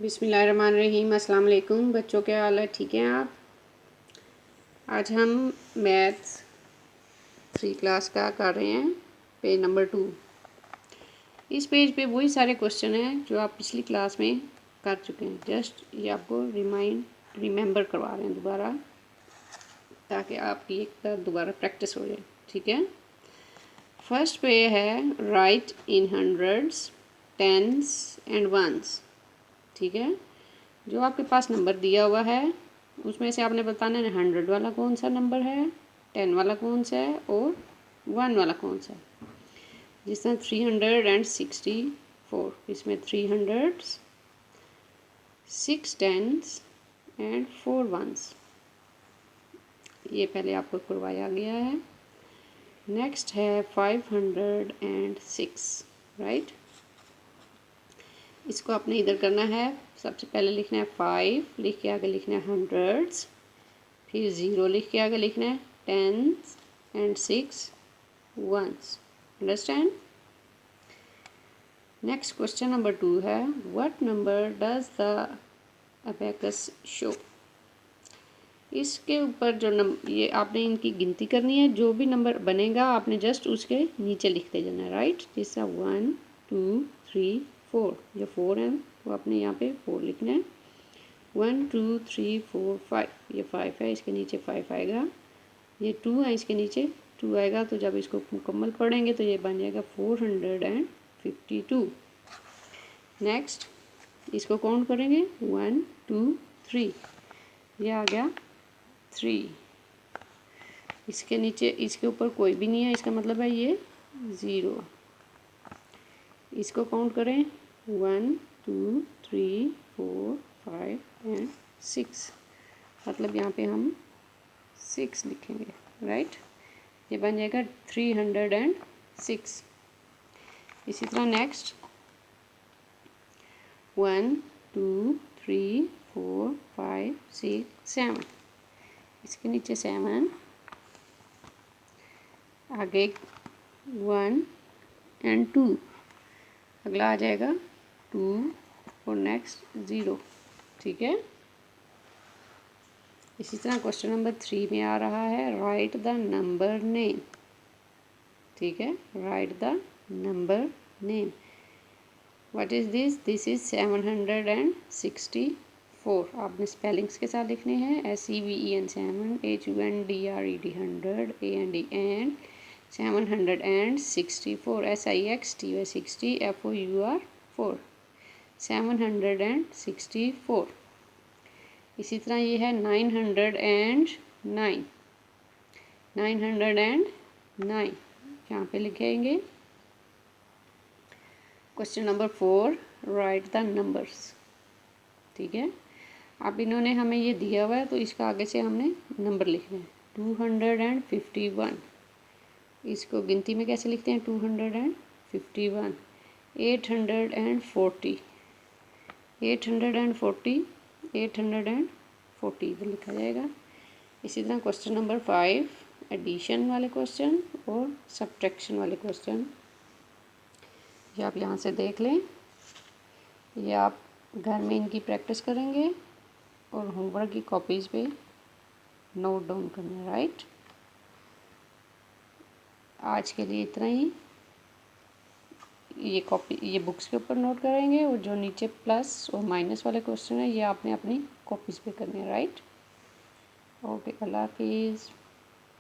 बिस्मिल्लाहिर्रहमानिर्रहीम। अस्सलाम वालेकुम बच्चों, क्या हाल है? ठीक हैं आप? आज हम मैथ्स 3 क्लास का कर रहे हैं, पेज नंबर 2। इस पेज पे वही सारे क्वेश्चन हैं जो आप पिछली क्लास में कर चुके हैं। जस्ट ये आपको रिमेंबर करवा रहे हैं दोबारा, ताकि आपकी एक बार दोबारा प्रैक्टिस हो जाए। ठीक है, फर्स्ट पे है right in hundreds, tens and ones. ठीक है, जो आपके पास नंबर दिया हुआ है उसमें से आपने बताना है 100 वाला कौन सा नंबर है, 10 वाला कौन सा है और 1 वाला कौन सा है। जिस तरह 364, इसमें 300s, 6 10s एंड 4 1s, ये पहले आपको करवाया गया है। नेक्स्ट है 506, राइट। इसको आपने इधर करना है, सबसे पहले लिखना है 5, लिख के आगे लिखना है हंड्रेड्स, फिर 0 लिख के आगे लिखना है tens and 6 ones. Understand? Next question number 2 है what number does the abacus show. इसके ऊपर जो ये आपने इनकी गिनती करनी है, जो भी नंबर बनेगा आपने जस्ट उसके नीचे लिखते जाना है, राइट। जैसा 1 2 3 4, जो 4 है वो आपने यहाँ पे 4 लिखना है। 1 2 3 4 5, ये 5 है, इसके नीचे 5 आएगा। ये 2 है, इसके नीचे 2 आएगा। तो जब इसको मुकम्मल पढ़ेंगे तो ये बन जाएगा 452। नेक्स्ट इसको काउंट करेंगे 1 2 3, ये आ गया 3। इसके नीचे इसके ऊपर कोई भी नहीं है, इसका मतलब है ये 0। इसको काउंट करें 1 2 3 4 5 एंड 6, मतलब यहाँ पे हम 6 लिखेंगे, राइट। ये बन जाएगा 306। इसी तरह नेक्स्ट 1 2 3 4 5 6 7, इसके नीचे 7, आगे 1 एंड 2, अगला आ जाएगा 2 और नेक्स्ट 0। ठीक है, इसी तरह क्वेश्चन नंबर 3 में आ रहा है राइट द नंबर नेम। ठीक है, right the number name. What is this? This is 764। आपने स्पेलिंग्स के साथ लिखने हैं SEVEN 7, HUNDRED 100, AND and 764, SIXTY 60, FOUR 4, 764। इसी तरह ये है 909, 909 यहाँ पे लिखेंगे। Question number 4 right the numbers. ठीक है, अब इन्होंने हमें ये दिया हुआ है तो इसका आगे से हमने नंबर लिखना है 251। इसको गिनती में कैसे लिखते हैं? 251। 840, 840, 840 इधर लिखा जाएगा। इसी तरह क्वेश्चन नंबर 5 एडिशन वाले क्वेश्चन और सब्ट्रैक्शन वाले क्वेश्चन, ये आप यहाँ से देख लें। ये आप घर में इनकी प्रैक्टिस करेंगे और होमवर्क की कॉपीज़ पे नोट डाउन करना, राइट। आज के लिए इतना ही। ये बुक्स के ऊपर नोट करेंगे और जो नीचे प्लस और माइनस वाले क्वेश्चन है ये आपने अपनी कॉपीज़ पे करने हैं, राइट। ओके, अल्लाह हाफिज़।